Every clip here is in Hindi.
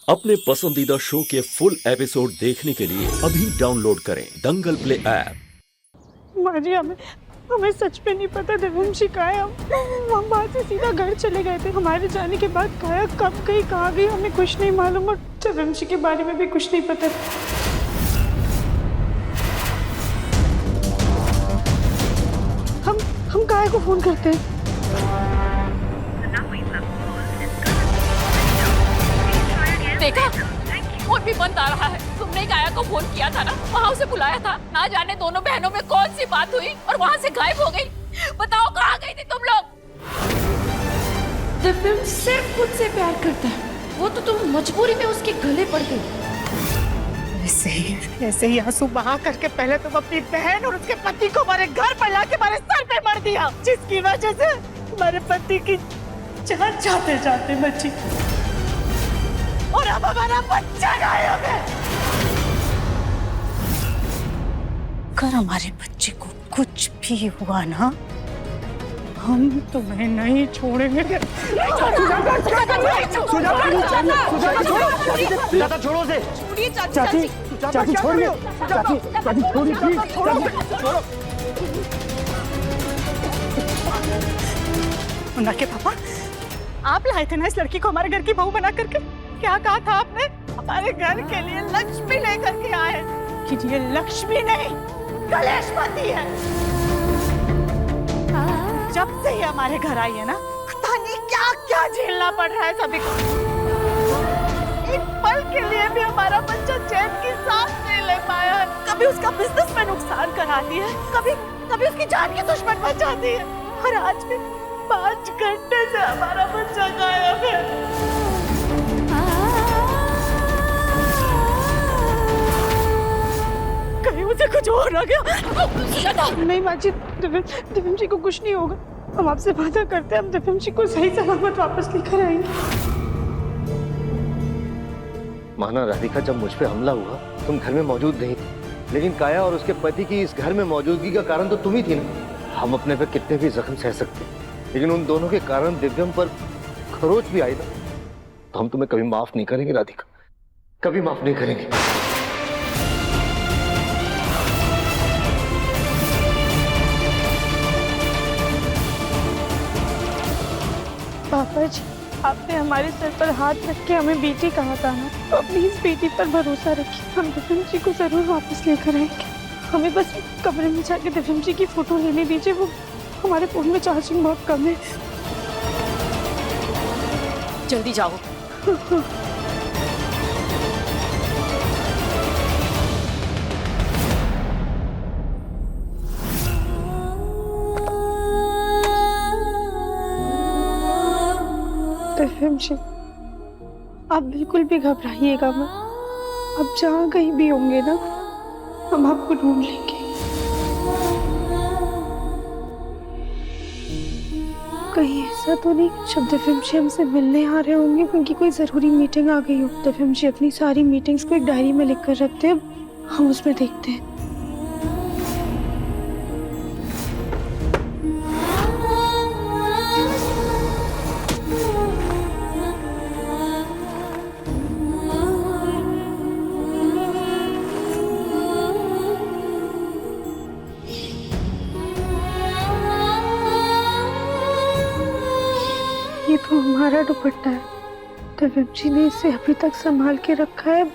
अपने पसंदीदा शो के फुल एपिसोड देखने के लिए अभी डाउनलोड करें दंगल प्ले ऐप। माँ जी हमें हमें सच में नहीं पता दिव्यांशी कहाँ है। हम वहाँ से सीधा घर चले गए थे। हमारे जाने के बाद काया कब गई कहाँ गई हमें कुछ नहीं मालूम और दिव्यांशी के बारे में भी कुछ नहीं पता। हम काया को फोन करते हैं। देखा फोन भी बंद आ रहा है। तुमने काया को फोन किया था ना, वहाँ उसे बुलाया था। ना जाने दोनों बहनों में कौन सी बात हुई और वहाँ से गायब हो गई। बताओ कहाँ गई थी तुम लोग? दिव्यम सिर्फ खुद से प्यार करता है, वो तो तुम मजबूरी में उसके गले पड़ गई। ऐसे ही आंसू बहा करके पहले तुम अपनी बहन और उसके पति को हमारे घर पर लाके हमारे सर पे मार दिया, जिसकी वजह से हमारे पति की जान जाते जाते बची और अब हमारा बच्चा गायब है। अगर हमारे बच्चे को कुछ भी हुआ ना, हम तुम्हें नहीं छोड़ेंगे। सुजाता छोड़ो उसे। चाची चाची छोड़िए। चाची छोड़िए प्लीज। छोड़ो। मुन्ना के पापा, आप लाए थे ना इस लड़की को हमारे घर की बहू बना करके। क्या कहा था आपने? हमारे घर के लिए लक्ष्मी लेकर के आए कि ये लक्ष्मी नहीं कलेशपति है। जब से ही हमारे घर आई है ना, पता नहीं क्या क्या झेलना पड़ रहा है सभी को। एक पल के लिए भी हमारा बच्चा चैन की सांस नहीं ले पाया है। कभी उसका बिजनेस में नुकसान कराती है, कभी उसकी जान की दुश्मन बन जाती है और आज भी 5 घंटे से हमारा बच्चा गायब है। कहीं उसे कुछ हो ना गया। नहीं माँ जी, दिव्यांशी को कुछ नहीं होगा। हम आपसे वादा करते हैं, हम दिव्यांशी को सही सलामत वापस लेकर आएंगे। माना राधिका, जब मुझ पे हमला हुआ तुम घर में मौजूद नहीं थी, लेकिन काया और उसके पति की इस घर में मौजूदगी का कारण तो तुम ही थी ना। हम अपने पे कितने भी जख्म सह सकते, लेकिन उन दोनों के कारण दिव्यम पर खरोच भी आई ना, तो हम तुम्हें कभी माफ नहीं करेंगे राधिका, कभी माफ नहीं करेंगे। पापा जी, आपने हमारे सर पर हाथ रख के हमें बेटी कहा था ना, तो अपनी इस बेटी पर भरोसा रखिए। हम दिव्यांशी को जरूर वापस लेकर आएंगे। हमें बस कमरे में जाके दिव्यांशी की फोटो लेने दीजिए। वो हमारे फोन में चार्जिंग बहुत कम है। जल्दी जाओ। दिव्यांशी, आप बिल्कुल भी घबराइएगा मत। आप जहाँ कहीं भी होंगे ना, हम आपको ढूंढ लेंगे। कहीं ऐसा तो नहीं जब दिव्यांशी हमसे मिलने आ रहे होंगे क्योंकि कोई जरूरी मीटिंग आ गई हो। दिव्यांशी अपनी सारी मीटिंग्स को एक डायरी में लिख कर रखते हैं, हम उसमें देखते हैं। ये तो हमारा दुपट्टा है। दिव्यांशी ने इसे अभी तक संभाल के रखा है,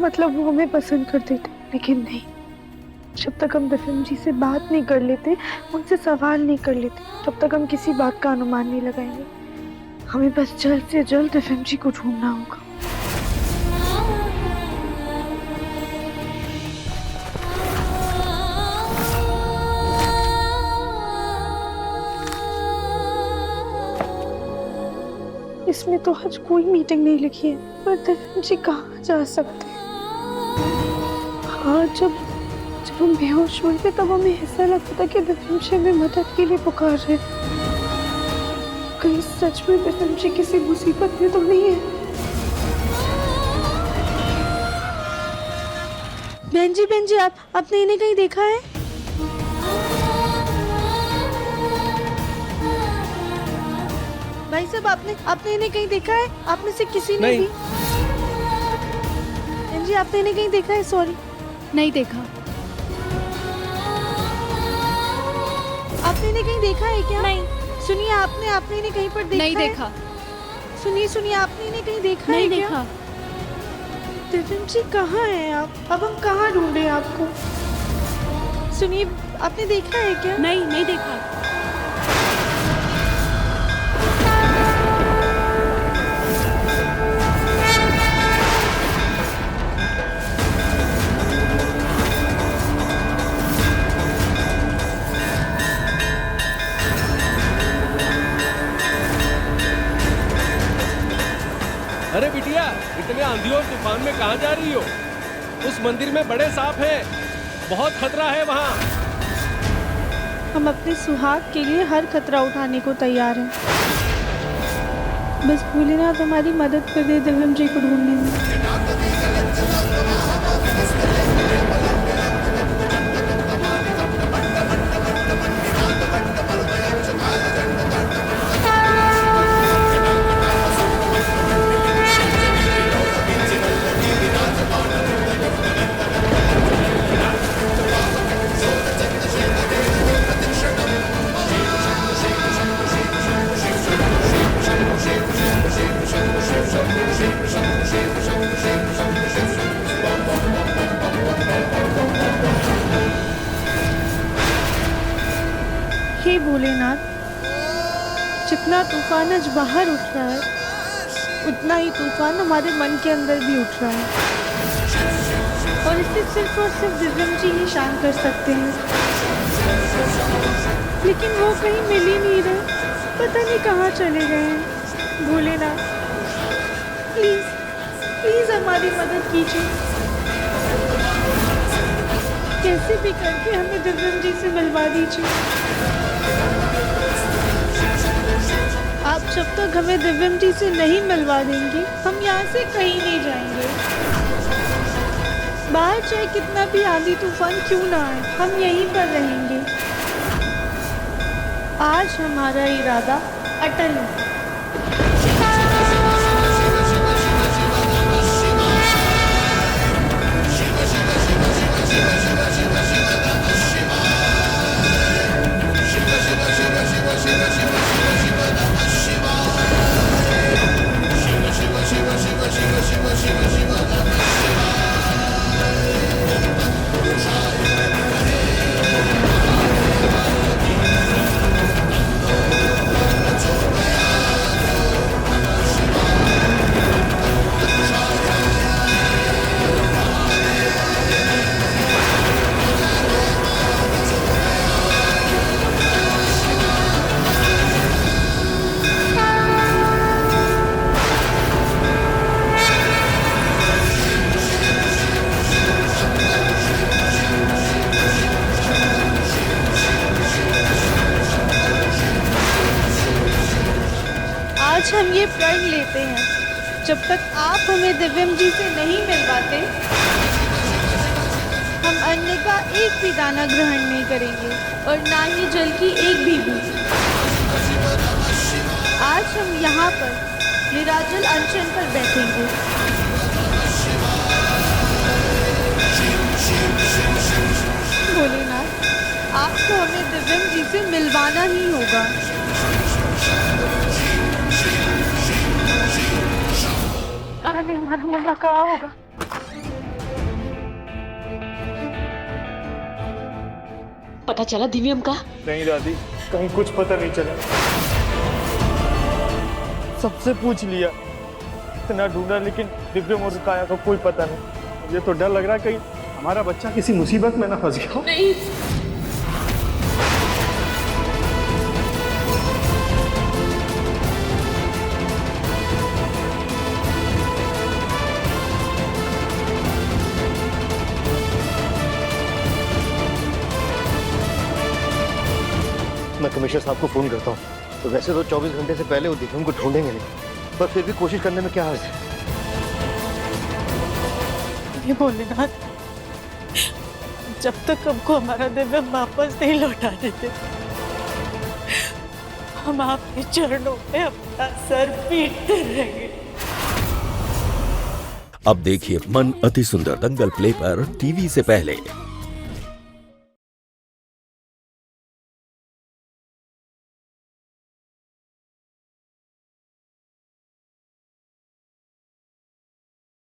मतलब वो हमें पसंद कर देते। लेकिन नहीं, जब तक हम दिव्यांशी से बात नहीं कर लेते, उनसे सवाल नहीं कर लेते, तब तक हम किसी बात का अनुमान नहीं लगाएंगे। हमें बस जल्द से जल्द दिव्यांशी को ढूंढना होगा। इसमें तो आज कोई मीटिंग नहीं लिखी है, पर दिव्यांशी कहाँ जा सकते हैं? हाँ, जब हम बेहोश हुए थे तब हमें ऐसा लगता था कि दिव्यांशी हमें मदद के लिए पुकार रहे। कहीं सच में दिव्यांशी किसी मुसीबत में तो नहीं है? बहन जी, आपने इन्हें कहीं देखा है? भाई साहब, आपने इन्हें कहीं देखा है? आप में से किसी ने भी? जी आपने इन्हें कहीं देखा है? सॉरी, नहीं देखा। आपने इन्हें कहीं देखा है क्या? नहीं। सुनिए, आपने इन्हें कहीं पर देखा नहीं है? देखा। सुनिए, आपने इन्हें कहीं देखा नहीं है क्या? देखा। दिव्यम जी कहाँ हैं आप? अब हम कहाँ ढूंढें आपको? सुनिए, आपने देखा है क्या? नहीं देखा। अरे बिटिया, इतने आंधी और तूफान में कहाँ जा रही हो? उस मंदिर में बड़े सांप हैं, बहुत खतरा है वहाँ। हम अपने सुहाग के लिए हर खतरा उठाने को तैयार हैं। बस भोलेनाथ हमारी मदद कर दे दिव्यम जी को ढूंढने में। हे भोलेनाथ, जितना तूफान आज बाहर उठ रहा है, उतना ही तूफान हमारे मन के अंदर भी उठ रहा है, और इसे सिर्फ और सिर्फ दिव्यम जी ही शांत कर सकते हैं। लेकिन वो कहीं मिल ही नहीं रहे, पता नहीं कहाँ चले गए हैं। भोलेनाथ, प्लीज हमारी मदद कीजिए। कैसे भी करके हमें दिव्यम जी से मिलवा दीजिए। आप जब तक हमें दिव्यम जी से नहीं मिलवा देंगे, हम यहाँ से कहीं नहीं जाएंगे। बाहर चाहे कितना भी आंधी तूफान क्यों ना आए, हम यहीं पर रहेंगे। आज हमारा इरादा अटल है। आज हम ये प्रण लेते हैं, जब तक आप हमें दिव्यम जी से नहीं मिलवाते, हम अन्न का एक भी दाना ग्रहण नहीं करेंगे और ना ही जल की एक भी बूंद। आज हम यहाँ पर निराजल अनशन पर बैठेंगे। भोलेनाथ, आपको हमें दिव्यम जी से मिलवाना ही होगा। हमारा मुन्ना कहाँ होगा? पता चला दिव्यम का? नहीं दादी, कहीं कुछ पता नहीं चला। सबसे पूछ लिया, इतना ढूंढा, लेकिन दिव्यम और काया का कोई पता नहीं। मुझे तो डर लग रहा है कहीं हमारा बच्चा किसी मुसीबत में ना फंस गया। नहीं, मैं कमिश्नर साहब को फोन करता हूँ। तो वैसे तो 24 घंटे से पहले वो दिव्यम को ढूंढेंगे नहीं, पर फिर भी कोशिश करने में क्या हर्ज है। ये भोलेनाथ, जब तक हमको हमारा दिव्यम वापस नहीं लौटा देते, हम आपके चरणों पे अपना सर पीटते रहेंगे। अब देखिए मन अति सुंदर दंगल प्ले पर टीवी से पहले।